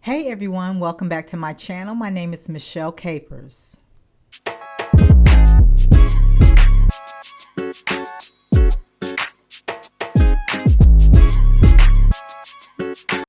Hey everyone, welcome back to my channel. My name is Michelle Capers.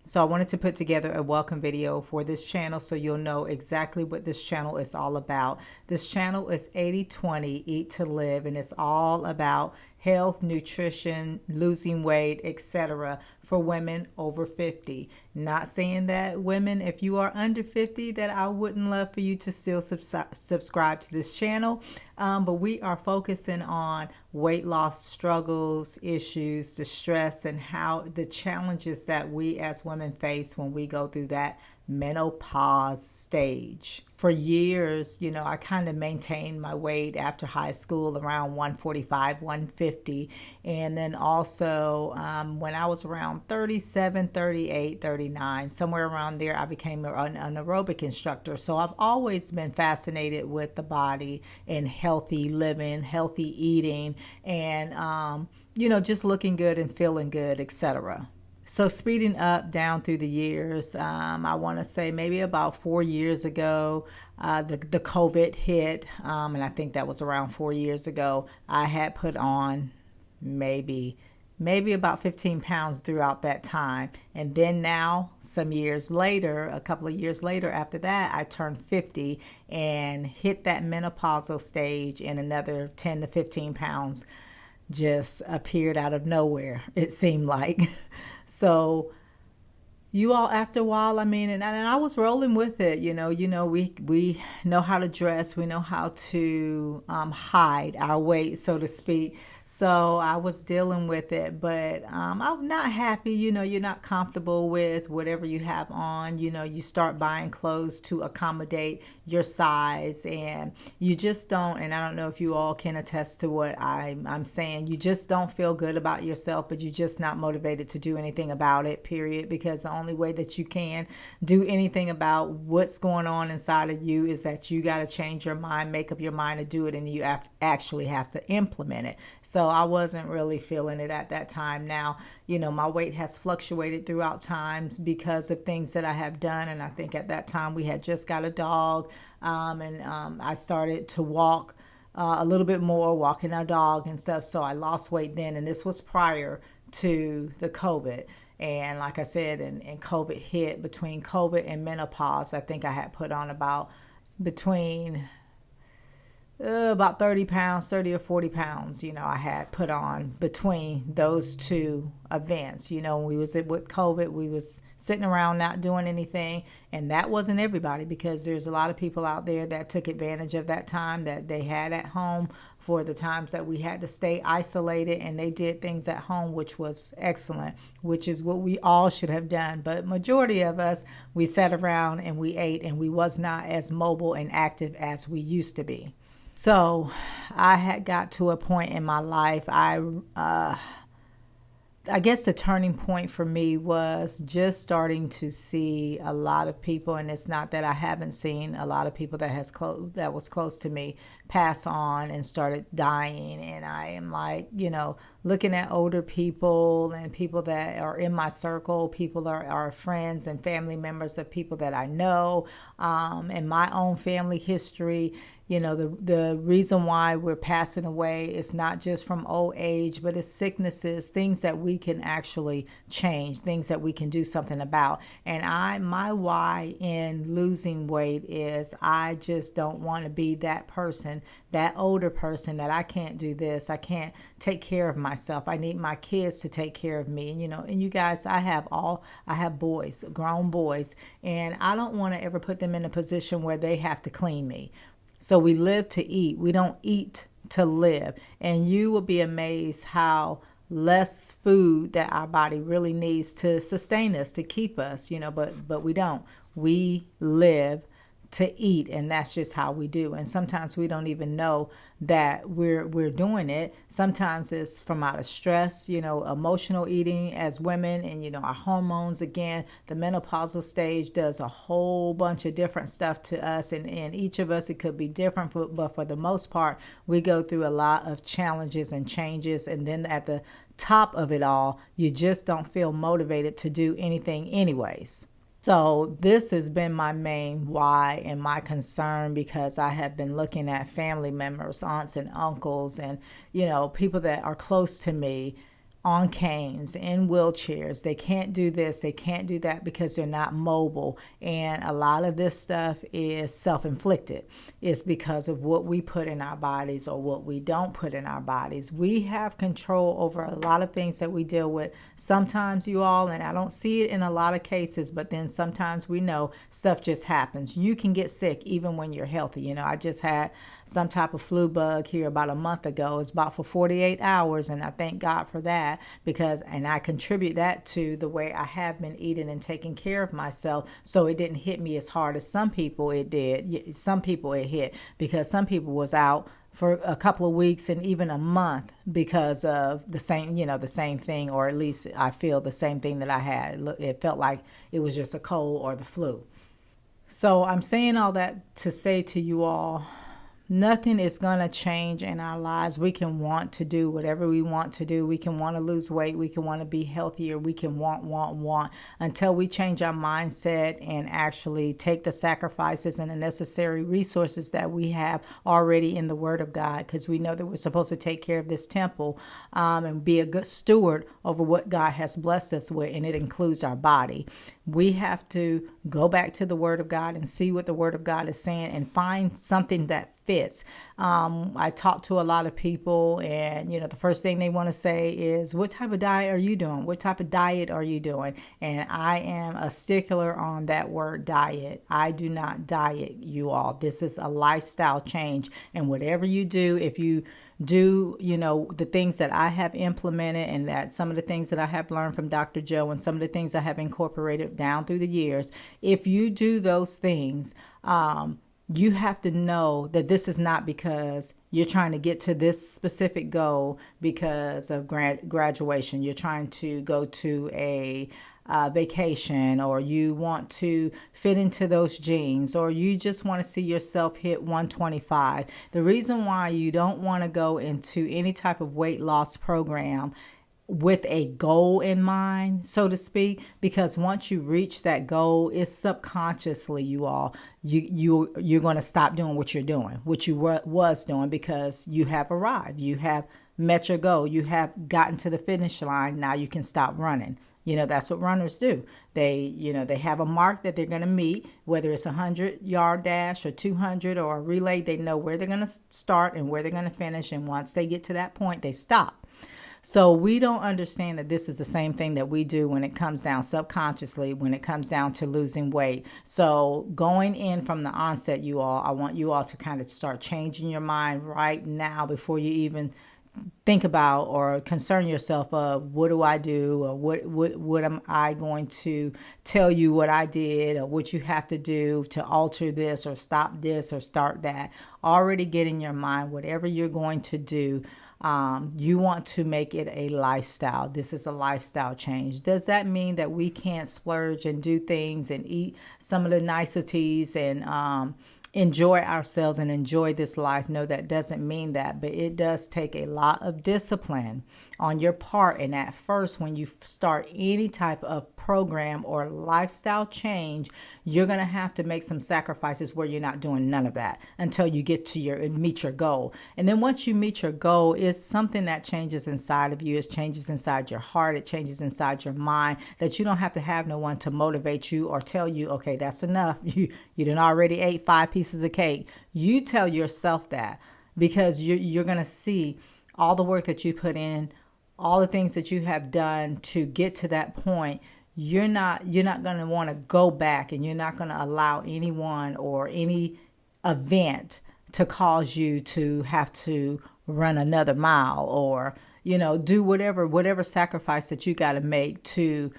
So I wanted to put together a welcome video for this channel so you'll know exactly what this channel is all about. This channel is 80/20 Eat to Live, and it's all about health, nutrition, losing weight, etc. for women over 50. Not saying that women, if you are under 50, that I wouldn't love for you to still subscribe to this channel. But we are focusing on weight loss struggles, issues, the stress, and how the challenges that we as women face when we go through that menopause stage. For years, I kind of maintained my weight after high school around 145, 150. And then also when I was around 37, 38, 39, somewhere around there, I became an aerobic instructor. So I've always been fascinated with the body and healthy living, healthy eating, and, just looking good and feeling good, etc. So speeding up down through the years, I want to say maybe about 4 years ago, the COVID hit, and I think that was around 4 years ago. I had put on maybe about 15 pounds throughout that time. And then now, some years later, a couple of years later after that, I turned 50 and hit that menopausal stage, and another 10 to 15 pounds just appeared out of nowhere, it seemed like. So you all, after a while, and I was rolling with it, we know how to dress, we know how to hide our weight, so to speak. So I was dealing with it, but I'm not happy. You're not comfortable with whatever you have on. You start buying clothes to accommodate your size, and you just don't. And I don't know if you all can attest to what I'm saying. You just don't feel good about yourself, but you're just not motivated to do anything about it, period. Because the only way that you can do anything about what's going on inside of you is that you got to change your mind, make up your mind to do it, and you actually have to implement it. So I wasn't really feeling it at that time. Now, my weight has fluctuated throughout times because of things that I have done. And I think at that time we had just got a dog, and I started to walk a little bit more, walking our dog and stuff. So I lost weight then, and this was prior to the COVID. And like I said, and COVID hit. Between COVID and menopause, I think I had put on about 30 pounds, 30 or 40 pounds, I had put on between those two events. When we was with COVID, we was sitting around not doing anything. And that wasn't everybody, because there's a lot of people out there that took advantage of that time that they had at home for the times that we had to stay isolated, and they did things at home, which was excellent, which is what we all should have done. But majority of us, we sat around and we ate, and we was not as mobile and active as we used to be. So I had got to a point in my life, I guess the turning point for me was just starting to see a lot of people, and it's not that I haven't seen a lot of people that was close to me pass on and started dying. And I am like, looking at older people and people that are in my circle, people are friends and family members of people that I know, and my own family history. The reason why we're passing away is not just from old age, but it's sicknesses, things that we can actually change, things that we can do something about. And my why in losing weight is I just don't want to be that person, that older person, that I can't do this, I can't take care of myself, I need my kids to take care of me. And you guys, I have boys, grown boys, and I don't want to ever put them in a position where they have to clean me. So we live to eat. We don't eat to live. And you will be amazed how less food that our body really needs to sustain us, to keep us, but we don't. We live to eat, and that's just how we do. And sometimes we don't even know that we're doing it. Sometimes it's from out of stress, emotional eating as women, and our hormones. Again, the menopausal stage does a whole bunch of different stuff to us, and each of us, it could be different, but for the most part, we go through a lot of challenges and changes. And then at the top of it all, you just don't feel motivated to do anything anyways. So this has been my main why and my concern, because I have been looking at family members, aunts and uncles, and, people that are close to me on canes, in wheelchairs. They can't do this, they can't do that because they're not mobile. And a lot of this stuff is self-inflicted. It's because of what we put in our bodies or what we don't put in our bodies. We have control over a lot of things that we deal with. Sometimes, you all, and I don't see it in a lot of cases, but then sometimes we know stuff just happens. You can get sick even when you're healthy. I just had some type of flu bug here about a month ago. It's about for 48 hours, and I thank God for that, and I contribute that to the way I have been eating and taking care of myself, so it didn't hit me as hard as some people it did. Some people it hit, because some people was out for a couple of weeks and even a month because of the same thing, or at least I feel the same thing that I had. It felt like it was just a cold or the flu. So I'm saying all that to say to you all, nothing is going to change in our lives. We can want to do whatever we want to do. We can want to lose weight. We can want to be healthier. We can want until we change our mindset and actually take the sacrifices and the necessary resources that we have already in the Word of God, because we know that we're supposed to take care of this temple and be a good steward over what God has blessed us with, and it includes our body. We have to go back to the Word of God and see what the Word of God is saying and find something that fits. I talk to a lot of people, and the first thing they want to say is, what type of diet are you doing? What type of diet are you doing? And I am a stickler on that word diet. I do not diet, you all. This is a lifestyle change. And whatever you do, if you do, the things that I have implemented, and that some of the things that I have learned from Dr. Joe, and some of the things I have incorporated down through the years, if you do those things, you have to know that this is not because you're trying to get to this specific goal because of graduation. You're trying to go to a vacation, or you want to fit into those jeans, or you just want to see yourself hit 125. The reason why you don't want to go into any type of weight loss program with a goal in mind, so to speak, because once you reach that goal, it's subconsciously, you all, you're going to stop doing what you're doing, what you was doing, because you have arrived, you have met your goal, you have gotten to the finish line. Now you can stop running. That's what runners do. They have a mark that they're going to meet, whether it's a 100-yard dash or 200 or a relay. They know where they're going to start and where they're going to finish, and once they get to that point, they stop. So we don't understand that this is the same thing that we do when it comes down subconsciously, when it comes down to losing weight. So going in from the onset, you all, I want you all to kind of start changing your mind right now before you even think about or concern yourself of, what do I do, or what am I going to tell you what I did, or what you have to do to alter this or stop this or start that. Already get in your mind whatever you're going to do. You want to make it a lifestyle. This is a lifestyle change. Does that mean that we can't splurge and do things and eat some of the niceties and enjoy ourselves and enjoy this life? No, that doesn't mean that, but it does take a lot of discipline on your part. And at first, when you start any type of program or lifestyle change, you're going to have to make some sacrifices where you're not doing none of that until you get to meet your goal. And then once you meet your goal, it's something that changes inside of you. It changes inside your heart. It changes inside your mind, that you don't have to have no one to motivate you or tell you, okay, that's enough. You done already ate 5 pieces of cake. You tell yourself that, because you're going to see all the work that you put in, all the things that you have done to get to that point. You're not going to want to go back, and you're not going to allow anyone or any event to cause you to have to run another mile, or do whatever sacrifice that you got to make to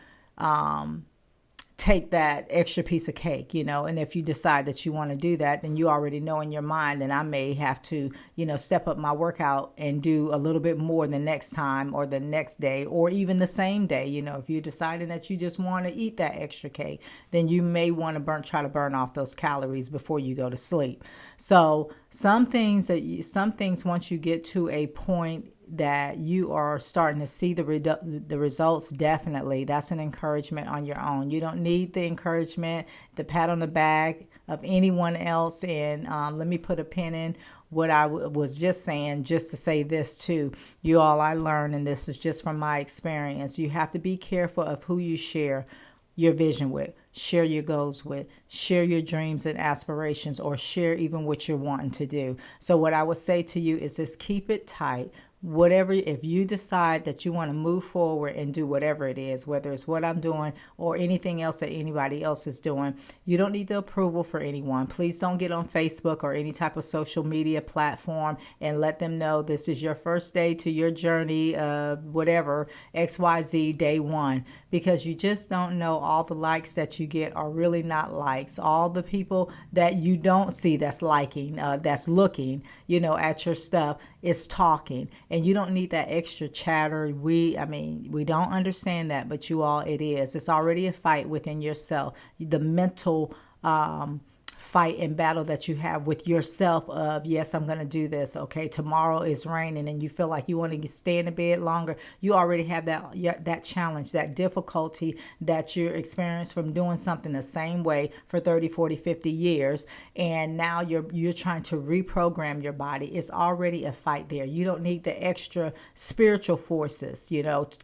take that extra piece of cake, and if you decide that you want to do that, then you already know in your mind that I may have to, step up my workout and do a little bit more the next time, or the next day, or even the same day. If you're deciding that you just want to eat that extra cake, then you may want to try to burn off those calories before you go to sleep. So some things once you get to a point that you are starting to see the results, definitely that's an encouragement on your own. You don't need the encouragement, the pat on the back of anyone else. And let me put a pin in what I was just saying, just to say this too. You all, I learned, and this is just from my experience, you have to be careful of who you share your vision with, share your goals with, share your dreams and aspirations, or share even what you're wanting to do. So what I would say to you is just keep it tight. Whatever, if you decide that you want to move forward and do whatever it is, whether it's what I'm doing or anything else that anybody else is doing, you don't need the approval for anyone. Please don't get on Facebook or any type of social media platform and let them know this is your first day to your journey, whatever, XYZ day one, because you just don't know. All the likes that you get are really not likes. All the people that you don't see that's liking, that's looking, at your stuff is talking. And you don't need that extra chatter. We don't understand that, but you all, it is. It's already a fight within yourself. The mental fight and battle that you have with yourself of, yes, I'm going to do this. Okay, tomorrow is raining and you feel like you want to stay in the bed longer. You already have that challenge, that difficulty that you're experiencing from doing something the same way for 30, 40, 50 years. And now you're trying to reprogram your body. It's already a fight there. You don't need the extra spiritual forces,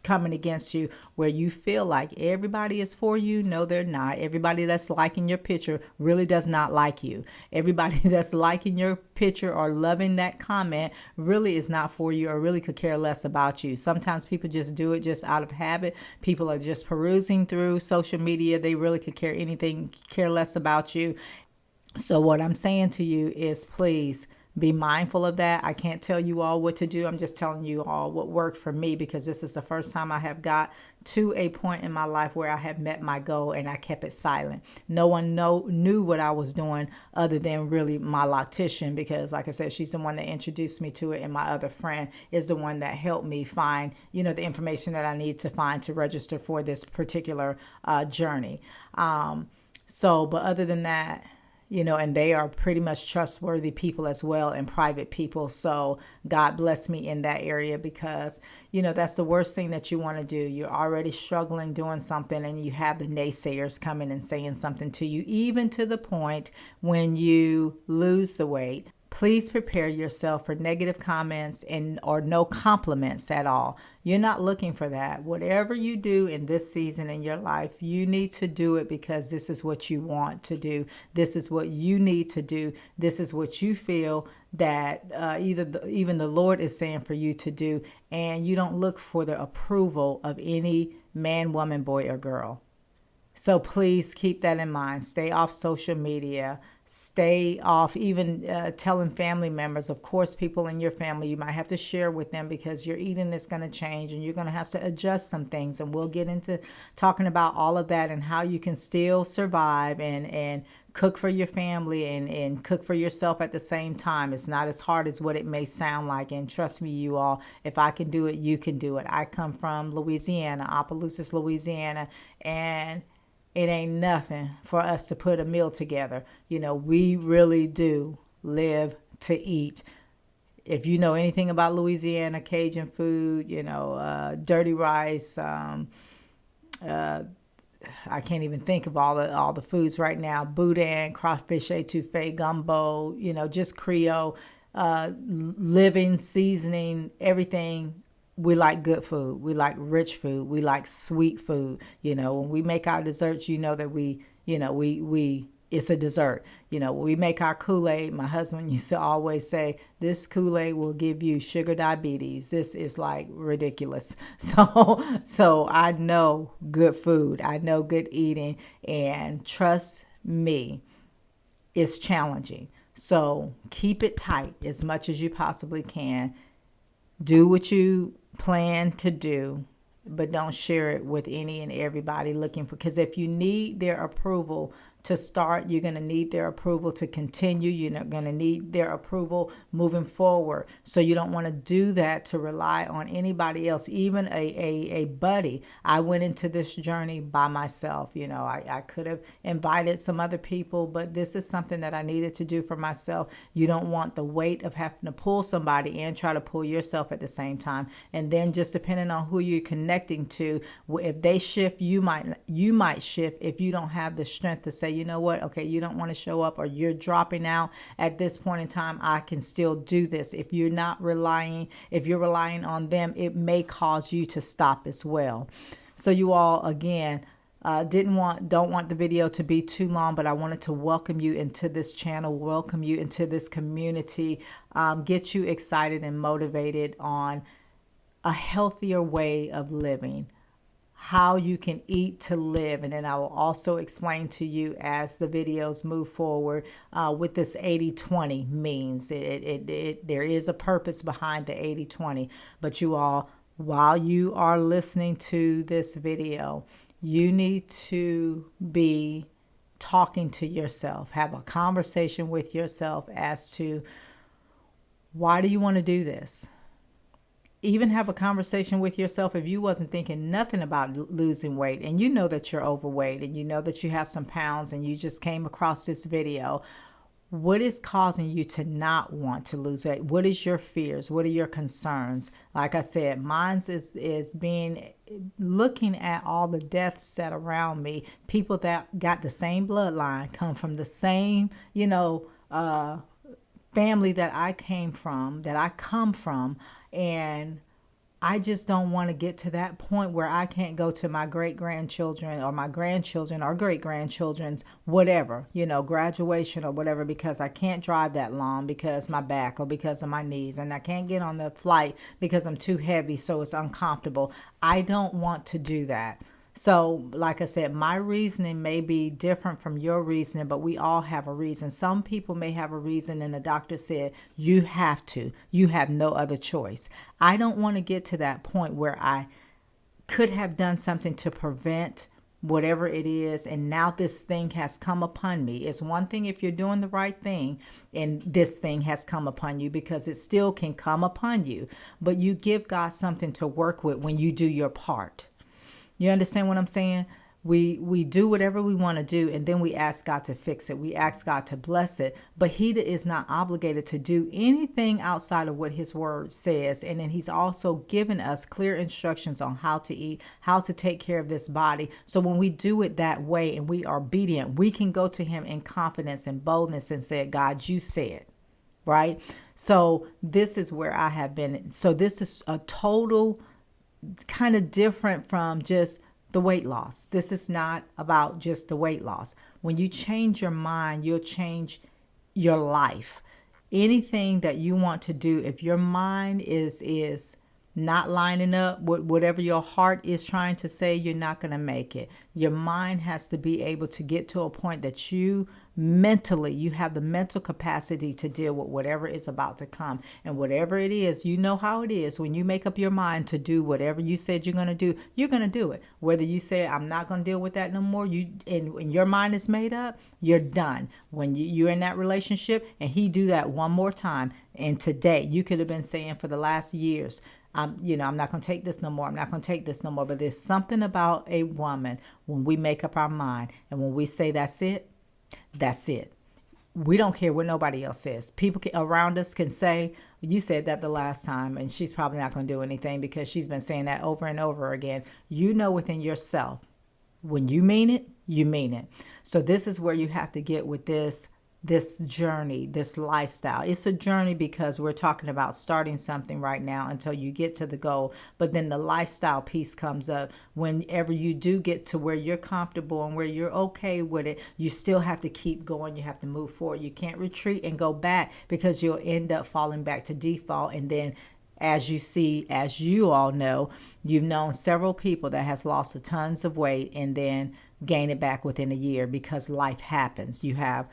coming against you where you feel like everybody is for you. No, they're not. Everybody that's liking your picture really does not like you. Everybody that's liking your picture or loving that comment really is not for you, or really could care less about you. Sometimes people just do it just out of habit. People are just perusing through social media. They really could care less about you. So what I'm saying to you is, please be mindful of that. I can't tell you all what to do. I'm just telling you all what worked for me, because this is the first time I have got to a point in my life where I have met my goal and I kept it silent. No one knew what I was doing other than really my loctician, because like I said, she's the one that introduced me to it, and my other friend is the one that helped me find, the information that I need to find to register for this particular journey. But other than that, and they are pretty much trustworthy people as well, and private people. So God bless me in that area, because, that's the worst thing that you want to do. You're already struggling doing something, and you have the naysayers coming and saying something to you, even to the point when you lose the weight. Please prepare yourself for negative comments or no compliments at all. You're not looking for that. Whatever you do in this season in your life, you need to do it because this is what you want to do. This is what you need to do. This is what you feel that even the Lord is saying for you to do. And you don't look for the approval of any man, woman, boy, or girl. So please keep that in mind. Stay off social media. Stay off even telling family members. Of course, people in your family, you might have to share with them, because your eating is going to change and you're going to have to adjust some things. And we'll get into talking about all of that and how you can still survive and cook for your family and cook for yourself at the same time. It's not as hard as what it may sound like. And trust me, you all, if I can do it, you can do it. I come from Louisiana, Opelousas, Louisiana, and it ain't nothing for us to put a meal together. We really do live to eat. If you know anything about Louisiana Cajun food, dirty rice, I can't even think of all the foods right now. Boudin, crawfish etouffee, gumbo, just Creole, living, seasoning, everything. We like good food. We like rich food. We like sweet food. When we make our desserts, that we it's a dessert. When we make our Kool-Aid, my husband used to always say, this Kool-Aid will give you sugar diabetes. This is like ridiculous. So I know good food. I know good eating, and trust me, it's challenging. So keep it tight as much as you possibly can. Do what you plan to do, but don't share it with any and everybody looking for, because if you need their approval to start. You're going to need their approval to continue. You're going to need their approval moving forward. So you don't want to do that to rely on anybody else, even a buddy. I went into this journey by myself. I could have invited some other people, but this is something that I needed to do for myself. You don't want the weight of having to pull somebody and try to pull yourself at the same time. And then just depending on who you're connecting to, if they shift, you might shift if you don't have the strength to say, you know what, okay, you don't want to show up, or you're dropping out at this point in time. I can still do this. If you're relying on them, it may cause you to stop as well. So you all, again, don't want the video to be too long, but I wanted to welcome you into this channel, welcome you into this community, get you excited and motivated on a healthier way of living, how you can eat to live. And then I will also explain to you as the videos move forward what this 80-20 means. There is a purpose behind the 80-20. But you all, while you are listening to this video, you need to be talking to yourself, have a conversation with yourself as to why do you want to do this? Even have a conversation with yourself if you wasn't thinking nothing about losing weight, and you know that you're overweight, and you know that you have some pounds, and you just came across this video. What is causing you to not want to lose weight? What is your fears? What are your concerns? Like I said, mine's is looking at all the deaths that around me, people that got the same bloodline, come from the same, family that I come from, and I just don't want to get to that point where I can't go to my great-grandchildren or my grandchildren or great-grandchildren's whatever, graduation or whatever, because I can't drive that long because my back or because of my knees, and I can't get on the flight because I'm too heavy, so it's uncomfortable. I don't want to do that. So, like I said, my reasoning may be different from your reasoning, but we all have a reason. Some people may have a reason, and the doctor said, you have no other choice. I don't want to get to that point where I could have done something to prevent whatever it is, and now this thing has come upon me. It's one thing if you're doing the right thing and this thing has come upon you, because it still can come upon you, but you give God something to work with when you do your part. You understand what I'm saying? We do whatever we want to do, and then we ask God to fix it. We ask God to bless it, but He is not obligated to do anything outside of what His word says. And then He's also given us clear instructions on how to eat, how to take care of this body. So when we do it that way and we are obedient, we can go to Him in confidence and boldness and say, God, you said, right? So this is where I have been. So this is a total kind of different from just the weight loss. This is not about just the weight loss. When you change your mind, you'll change your life. Anything that you want to do, if your mind is not lining up with whatever your heart is trying to say, you're not going to make it. Your mind has to be able to get to a point that you have the mental capacity to deal with whatever is about to come. And whatever it is, you know how it is. When you make up your mind to do whatever you said you're going to do, you're going to do it. Whether you say, I'm not going to deal with that no more, and when your mind is made up, you're done. When you're in that relationship and he do that one more time, and today you could have been saying for the last years, I'm not going to take this no more. I'm not going to take this no more. But there's something about a woman when we make up our mind and when we say that's it, that's it. We don't care what nobody else says. People around us can say, you said that the last time, and she's probably not going to do anything because she's been saying that over and over again. You know within yourself, when you mean it, you mean it. So this is where you have to get with this journey, this lifestyle. It's a journey because we're talking about starting something right now until you get to the goal. But then the lifestyle piece comes up whenever you do get to where you're comfortable and where you're okay with it. You still have to keep going. You have to move forward. You can't retreat and go back because you'll end up falling back to default. And then as you all know, you've known several people that has lost tons of weight and then gain it back within a year because life happens. You have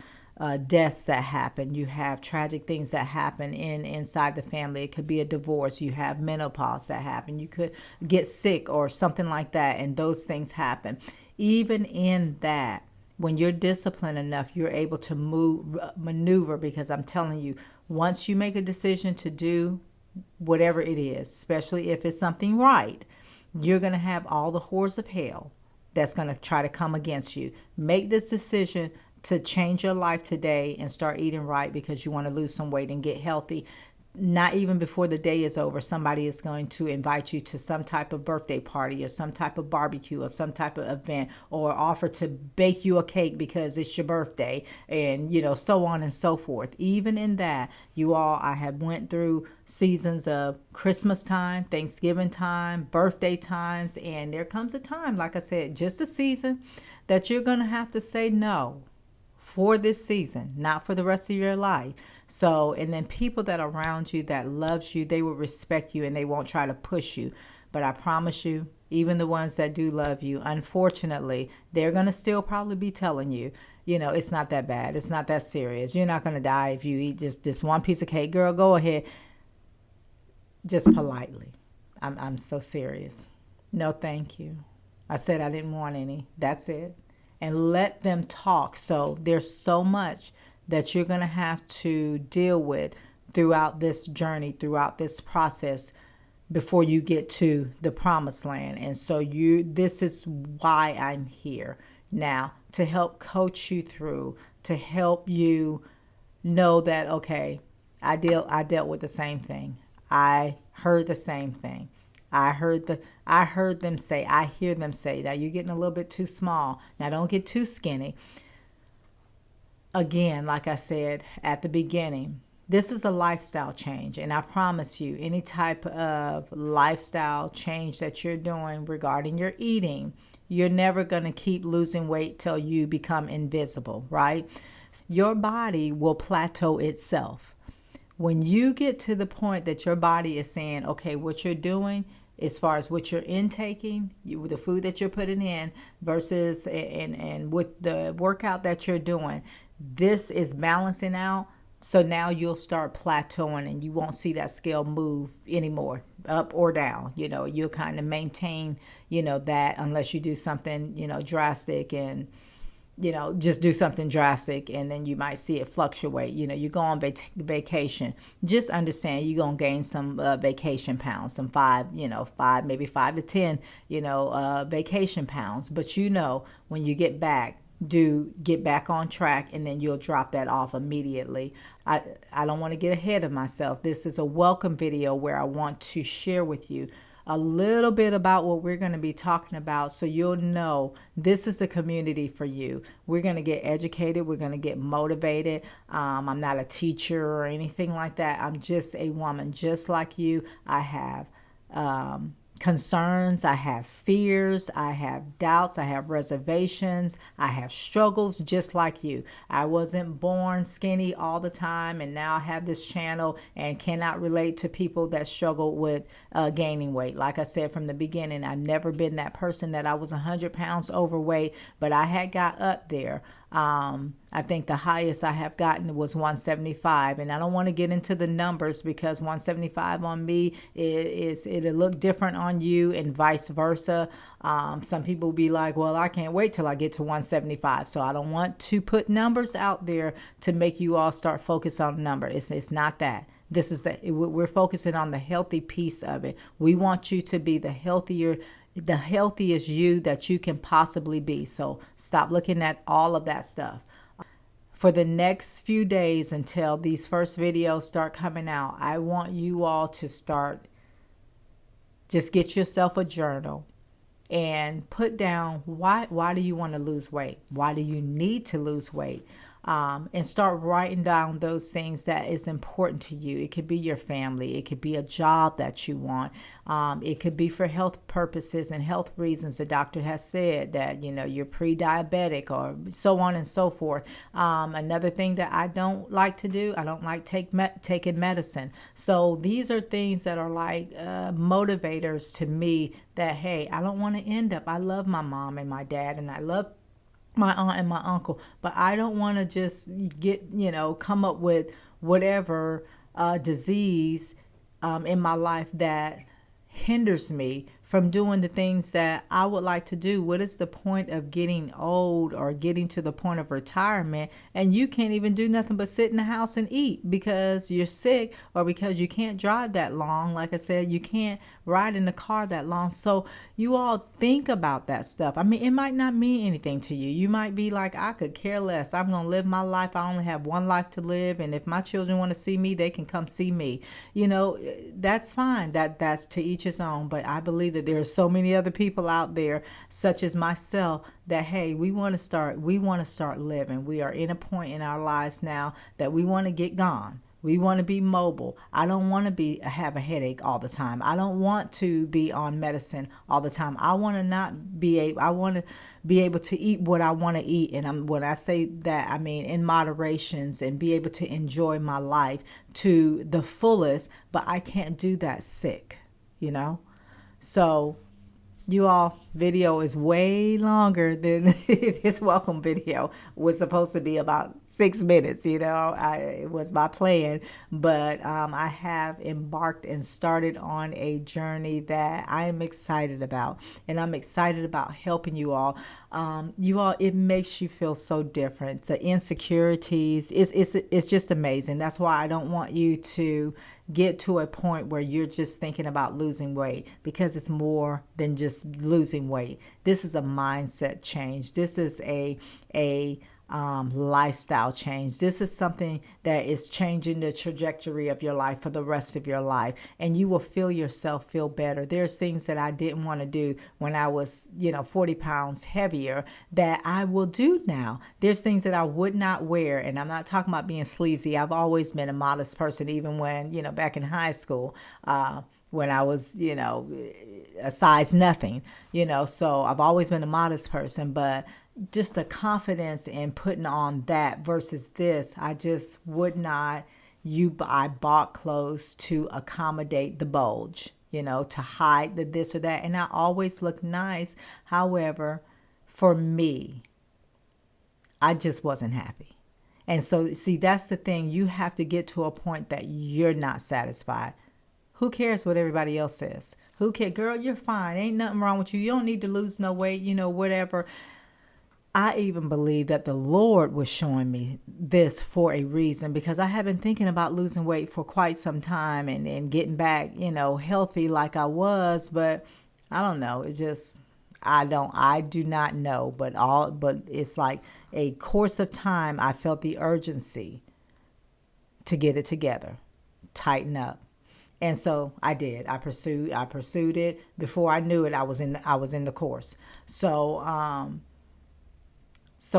deaths that happen. You have tragic things that happen inside the family. It could be a divorce. You have menopause that happen. You could get sick or something like that, and those things happen. Even in that, When you're disciplined enough, you're able to maneuver, because I'm telling you, once you make a decision to do whatever it is, especially if it's something right, you're going to have all the hordes of hell that's going to try to come against you. Make this decision to change your life today and start eating right, because you want to lose some weight and get healthy. Not even before the day is over, somebody is going to invite you to some type of birthday party or some type of barbecue or some type of event, or offer to bake you a cake because it's your birthday, and so on and so forth. Even in that, I have went through seasons of Christmas time, Thanksgiving time, birthday times, and there comes a time, like I said, just a season, that you're going to have to say no for this season, not for the rest of your life. So, and then people that are around you that loves you, they will respect you and they won't try to push you. But I promise you, even the ones that do love you, unfortunately, they're going to still probably be telling you, it's not that bad. It's not that serious. You're not going to die if you eat just this one piece of cake. Girl, go ahead. Just politely. I'm so serious. No, thank you. I said I didn't want any. That's it. And let them talk. So there's so much that you're going to have to deal with throughout this journey, throughout this process, before you get to the promised land. And so this is why I'm here now, to help coach you through, to help you know that, okay, I dealt with the same thing. I heard the same thing. I heard them say, I hear them say that you're getting a little bit too small. Now don't get too skinny. Again, like I said at the beginning, this is a lifestyle change. And I promise you, any type of lifestyle change that you're doing regarding your eating, you're never going to keep losing weight till you become invisible, right? Your body will plateau itself. When you get to the point that your body is saying, okay, what you're doing as far as what you're intaking, the food that you're putting in versus and with the workout that you're doing, this is balancing out. So now you'll start plateauing and you won't see that scale move anymore, up or down. You'll kind of maintain, that, unless you do something, drastic, and just do something drastic, and then you might see it fluctuate. You go on vacation, just understand you're going to gain some vacation pounds, some maybe 5 to 10, vacation pounds. But when you get back, get back on track, and then you'll drop that off immediately. I don't want to get ahead of myself. This is a welcome video where I want to share with you a little bit about what we're going to be talking about, so you'll know this is the community for you. We're going to get educated. We're going to get motivated. I'm not a teacher or anything like that. I'm just a woman just like you. I have concerns, I have fears, I have doubts, I have reservations, I have struggles just like you. I wasn't born skinny all the time, and now I have this channel and cannot relate to people that struggle with gaining weight. Like I said from the beginning, I've never been that person that I was 100 pounds overweight, but I had got up there. I think the highest I have gotten was 175, and I don't want to get into the numbers because 175 on me it'll look different on you, and vice versa. Some people will be like, well, I can't wait till I get to 175. So I don't want to put numbers out there to make you all start focus on number. It's not that. We're focusing on the healthy piece of it. We want you to be the healthiest you that you can possibly be. So stop looking at all of that stuff. For the next few days until these first videos start coming out, I want you all to just get yourself a journal and put down why do you want to lose weight? Why do you need to lose weight? And start writing down those things that is important to you. It could be your family. It could be a job that you want. It could be for health purposes and health reasons. The doctor has said that, you're pre-diabetic, or so on and so forth. Another thing that I don't like to do, I don't like taking medicine. So these are things that are like motivators to me that, hey, I don't want to end up, I love my mom and my dad, and I love my aunt and my uncle, but I don't want to just come up with whatever disease in my life that hinders me from doing the things that I would like to do? What is the point of getting old or getting to the point of retirement and you can't even do nothing but sit in the house and eat because you're sick or because you can't drive that long? Like I said, you can't ride in the car that long. So you all think about that stuff. I mean, it might not mean anything to you. You might be like, I could care less. I'm going to live my life. I only have one life to live. And if my children want to see me, they can come see me. You know, that's fine. That's to each his own. But I believe that there are so many other people out there, such as myself, that, hey, we want to start living. We are in a point in our lives now that we want to get gone. We want to be mobile. I don't want to have a headache all the time. I don't want to be on medicine all the time. I want to not be able. I want to be able to eat what I want to eat, and when I say that, I mean in moderations, and be able to enjoy my life to the fullest. But I can't do that sick, you know. So you all, video is way longer than this welcome video was supposed to be, about 6 minutes. You know, it was my plan, but I have embarked and started on a journey that I am excited about, and I'm excited about helping you all. It makes you feel so different. The insecurities, it's just amazing. That's why I don't want you to get to a point where you're just thinking about losing weight, because it's more than just losing weight. This is a mindset change. This is a lifestyle change. This is something that is changing the trajectory of your life for the rest of your life, and you will feel yourself feel better. There's things that I didn't want to do when I was 40 pounds heavier that I will do now. There's things that I would not wear, and I'm not talking about being sleazy. I've always been a modest person, even when back in high school, when I was a size nothing, so I've always been a modest person. But just the confidence in putting on that versus this, I just would not. I bought clothes to accommodate the bulge, to hide the this or that, and I always look nice. However, for me, I just wasn't happy. And so, see, that's the thing. You have to get to a point that you're not satisfied. Who cares what everybody else says? Who cares? Girl, you're fine. Ain't nothing wrong with you. You don't need to lose no weight, whatever. I even believe that the Lord was showing me this for a reason, because I have been thinking about losing weight for quite some time and getting back, healthy like I was. But I don't know. I do not know. But it's like a course of time. I felt the urgency to get it together, tighten up. And so I did. I pursued it. Before I knew it, I was in the course. So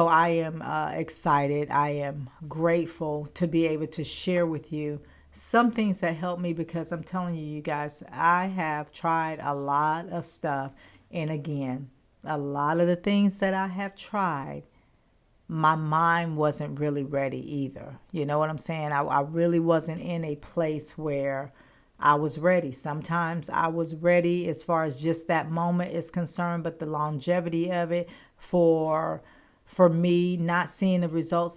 I am excited. I am grateful to be able to share with you some things that help me, because I'm telling you guys, I have tried a lot of stuff. And again, a lot of the things that I have tried, my mind wasn't really ready either. You know what I'm saying? I really wasn't in a place where I was ready. Sometimes I was ready as far as just that moment is concerned, but the longevity of it for me not seeing the results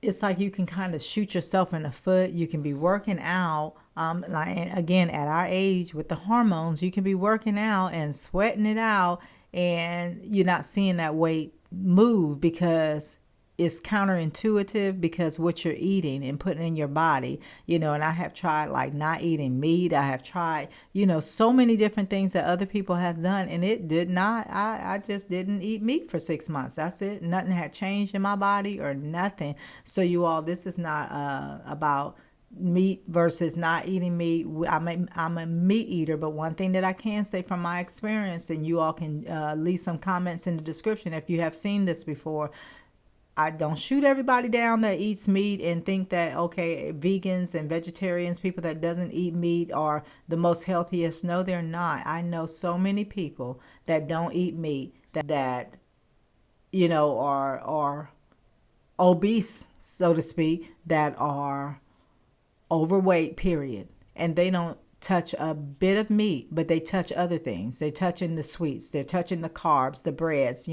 it's like you can kind of shoot yourself in the foot. You can be working out. And again, at our age with the hormones, you can be working out and sweating it out, and you're not seeing that weight move because it's counterintuitive, because what you're eating and putting in your body, and I have tried like not eating meat. I have tried, so many different things that other people have done, and it did not, I just didn't eat meat for 6 months. That's it. Nothing had changed in my body or nothing. So you all, this is not about meat versus not eating meat. I'm a meat eater, but one thing that I can say from my experience, and you all can leave some comments in the description if you have seen this before, I don't shoot everybody down that eats meat and think that, okay, vegans and vegetarians, people that doesn't eat meat, are the most healthiest. No, they're not. I know so many people that don't eat meat that are obese, so to speak, that are overweight, period. And they don't touch a bit of meat, but they touch other things. They're touching the sweets. They're touching the carbs, the breads,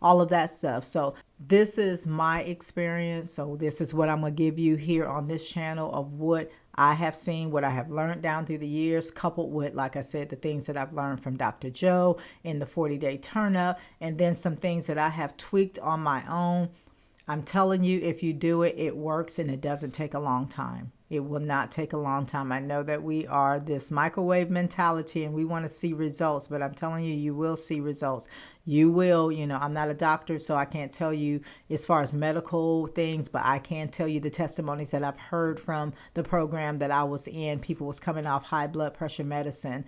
all of that stuff. So This is my experience. So this is what I'm going to give you here on this channel of what I have seen, what I have learned down through the years, coupled with, like I said, the things that I've learned from Dr. Joe in the 40-day turn up, and then some things that I have tweaked on my own. I'm telling you, if you do it, it works, and it doesn't take a long time. It will not take a long time. I know that we are this microwave mentality and we want to see results, but I'm telling you, you will see results. You will, I'm not a doctor, so I can't tell you as far as medical things, but I can tell you the testimonies that I've heard from the program that I was in. People was coming off high blood pressure medicine.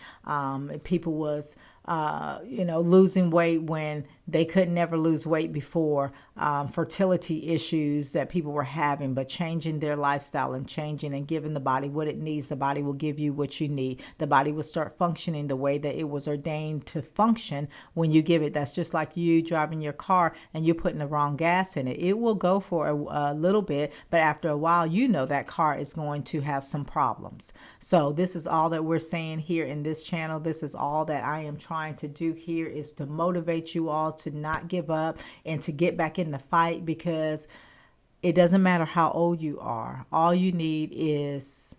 People was losing weight when they could never lose weight before, fertility issues that people were having, but changing their lifestyle and changing and giving the body what it needs. The body will give you what you need. The body will start functioning the way that it was ordained to function when you give it. That's just like you driving your car and you're putting the wrong gas in it. It will go for a little bit, but after a while, that car is going to have some problems. So this is all that we're saying here in this channel. This is all that I am trying to do here, is to motivate you all to not give up and to get back in the fight, because it doesn't matter how old you are. All you need is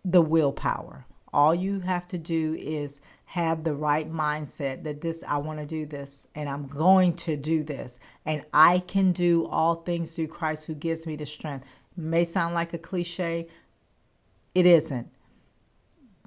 the willpower. All you have to do is have the right mindset that I want to do this and I'm going to do this, and I can do all things through Christ who gives me the strength. It may sound like a cliche. It isn't.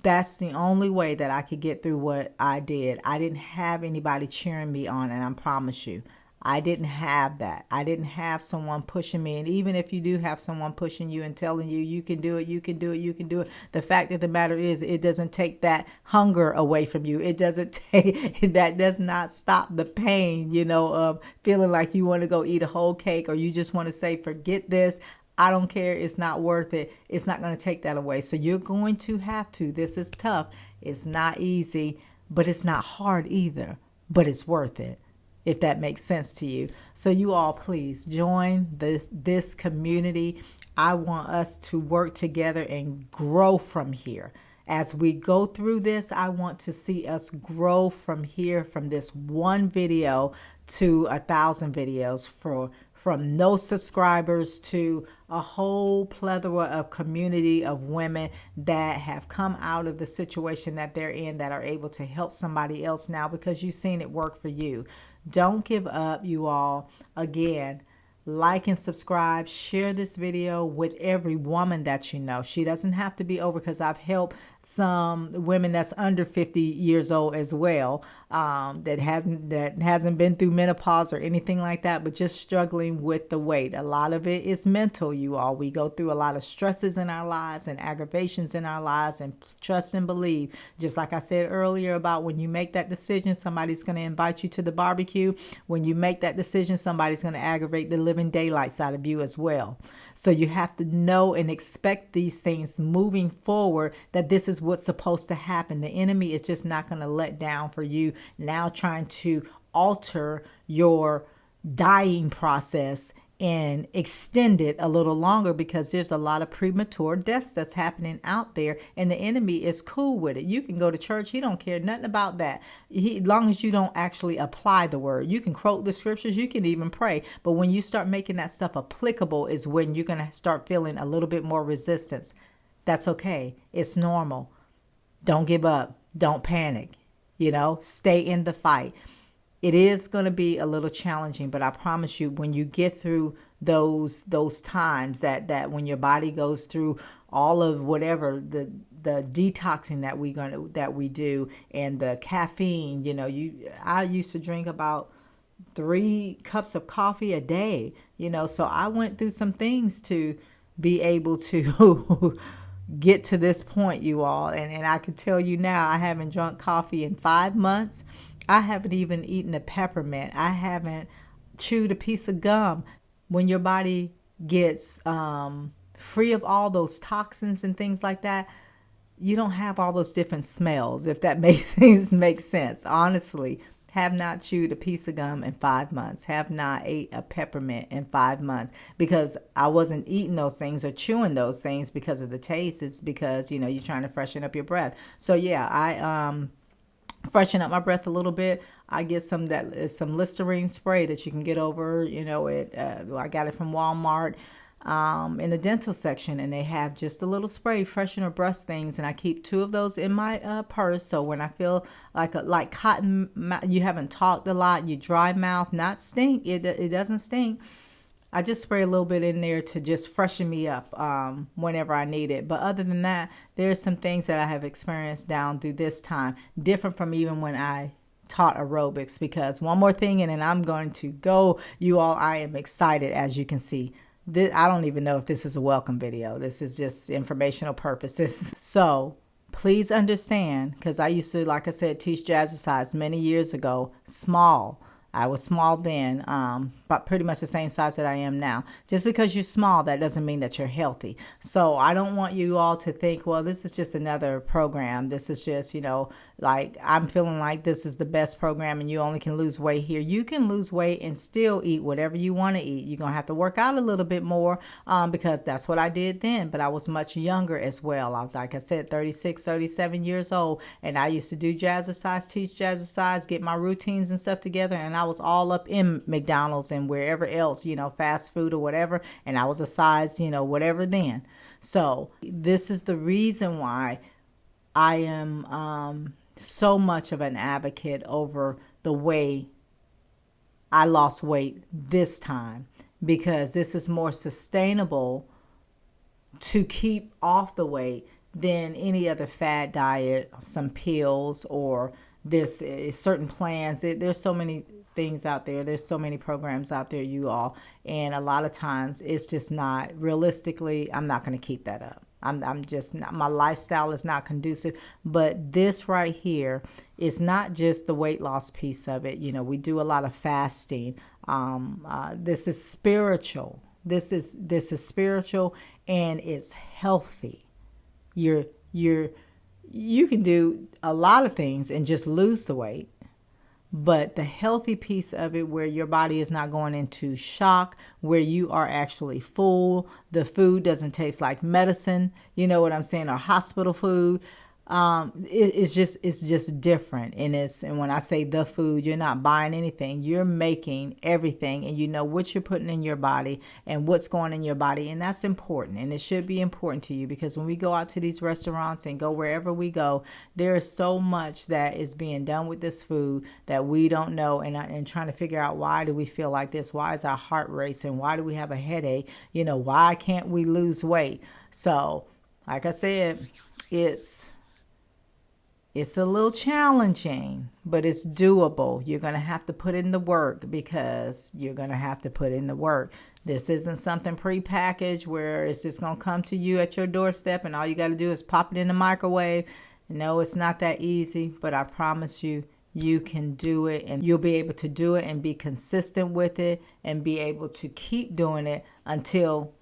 That's the only way that I could get through what I did. I didn't have anybody cheering me on, and I promise you, I didn't have that. I didn't have someone pushing me. And even if you do have someone pushing you and telling you, you can do it, you can do it, you can do it, the fact of the matter is, it doesn't take that hunger away from you. It doesn't take, that does not stop the pain, of feeling like you want to go eat a whole cake, or you just want to say, forget this. I don't care. It's not worth it. It's not going to take that away. So you're going to have to. This is tough. It's not easy, but it's not hard either. But it's worth it, if that makes sense to you. So you all, please join this community. I want us to work together and grow from here. As we go through this, I want to see us grow from here, from this one video to 1,000 videos, from no subscribers to a whole plethora of community of women that have come out of the situation that they're in, that are able to help somebody else now because you've seen it work for you. Don't give up, you all. Again, like and subscribe, share this video with every woman that you know. She doesn't have to be over, because I've helped some women that's under 50 years old as well, that hasn't been through menopause or anything like that, but just struggling with the weight. A lot of it is mental, you all. We go through a lot of stresses in our lives and aggravations in our lives, and trust and believe, just like I said earlier about when you make that decision, somebody's going to invite you to the barbecue. When you make that decision, somebody's going to aggravate the living daylights out of you as well. So you have to know and expect these things moving forward, that this is what's supposed to happen. The enemy is just not going to let down for you now, trying to alter your dying process and extend it a little longer, because there's a lot of premature deaths that's happening out there, and the enemy is cool with it. You can go to church, he don't care nothing about that. As long as you don't actually apply the word. You can quote the scriptures, you can even pray, but when you start making that stuff applicable is when you're going to start feeling a little bit more resistance. That's okay. It's normal. Don't give up. Don't panic. Stay in the fight. It is going to be a little challenging, but I promise you, when you get through those times, that when your body goes through all of whatever the detoxing that we do, and the caffeine, I used to drink about 3 cups of coffee a day, so I went through some things to be able to get to this point, you all. And I can tell you now, I haven't drunk coffee in 5 months. I haven't even eaten a peppermint. I haven't chewed a piece of gum. When your body gets free of all those toxins and things like that, you don't have all those different smells, if that makes sense. Honestly, have not chewed a piece of gum in 5 months. Have not ate a peppermint in 5 months, because I wasn't eating those things or chewing those things because of the taste. It's because, you're trying to freshen up your breath. So yeah, I freshen up my breath a little bit, I get some Listerine spray that you can get over, I got it from Walmart, in the dental section, and they have just a little spray, freshener brush things, and I keep 2 of those in my purse. So when I feel like cotton, you haven't talked a lot, you dry mouth, not stink, it doesn't stink. I just spray a little bit in there to just freshen me up whenever I need it. But other than that, there's some things that I have experienced down through this time, different from even when I taught aerobics. Because one more thing, and then I'm going to go. You all, I am excited, as you can see. I don't even know if this is a welcome video. This is just informational purposes. So please understand, because I used to, like I said, teach jazzercise many years ago, small. I was small then, but pretty much the same size that I am now. Just because you're small, that doesn't mean that you're healthy. So I don't want you all to think, well, this is just another program. This is just, like I'm feeling like this is the best program and you only can lose weight here. You can lose weight and still eat whatever you want to eat. You're going to have to work out a little bit more because that's what I did then. But I was much younger as well. I was, like I said, 36, 37 years old. And I used to do jazzercise, teach jazzercise, get my routines and stuff together. And I was all up in McDonald's and wherever else, fast food or whatever. And I was a size, whatever then. So this is the reason why I am so much of an advocate over the way I lost weight this time, because this is more sustainable to keep off the weight than any other fad diet, some pills, or this certain plans. There's so many things out there. There's so many programs out there, you all. And a lot of times it's just not, realistically, I'm not going to keep that up. I'm just not, my lifestyle is not conducive. But this right here is not just the weight loss piece of it. We do a lot of fasting. This is spiritual. This is spiritual, and it's healthy. You can do a lot of things and just lose the weight. But the healthy piece of it, where your body is not going into shock, where you are actually full, the food doesn't taste like medicine, you know what I'm saying, or hospital food. It's just different. And when I say the food, you're not buying anything. You're making everything, and you know what you're putting in your body and what's going in your body. And that's important. And it should be important to you, because when we go out to these restaurants and go wherever we go, there is so much that is being done with this food that we don't know. And trying to figure out, why do we feel like this? Why is our heart racing? Why do we have a headache? Why can't we lose weight? So, like I said, it's a little challenging, but it's doable. You're going to have to put in the work, because you're going to have to put in the work. This isn't something prepackaged where it's just going to come to you at your doorstep and all you got to do is pop it in the microwave. No, it's not that easy, but I promise you, you can do it, and you'll be able to do it and be consistent with it and be able to keep doing it until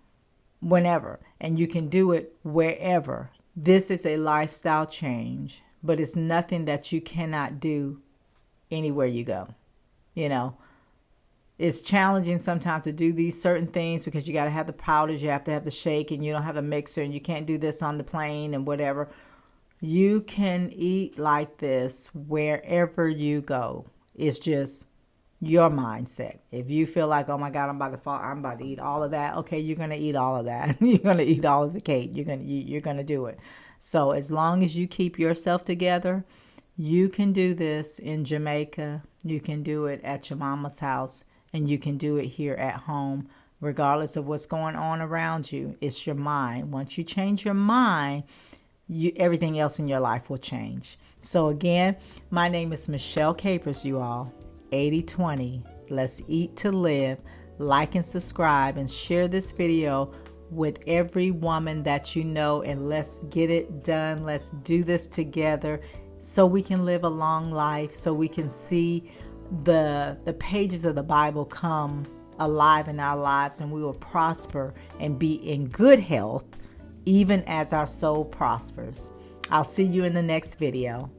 whenever. And you can do it wherever. This is a lifestyle change, but it's nothing that you cannot do anywhere you go. It's challenging sometimes to do these certain things, because you got to have the powders, you have to have the shake, and you don't have a mixer, and you can't do this on the plane and whatever. You can eat like this wherever you go. It's just your mindset. If you feel like, oh my God, I'm about to eat all of that. Okay, you're going to eat all of that. You're going to eat all of the cake. You're going to do it. So as long as you keep yourself together, you can do this in Jamaica. You can do it at your mama's house, and you can do it here at home, regardless of what's going on around you. It's your mind. Once you change your mind, everything else in your life will change. So again, my name is Michelle Capers, you all. 80/20. Let's eat to live. Like and subscribe and share this video with every woman that you know, and let's get it done. Let's do this together so we can live a long life, so we can see the pages of the Bible come alive in our lives, and we will prosper and be in good health even as our soul prospers. I'll see you in the next video.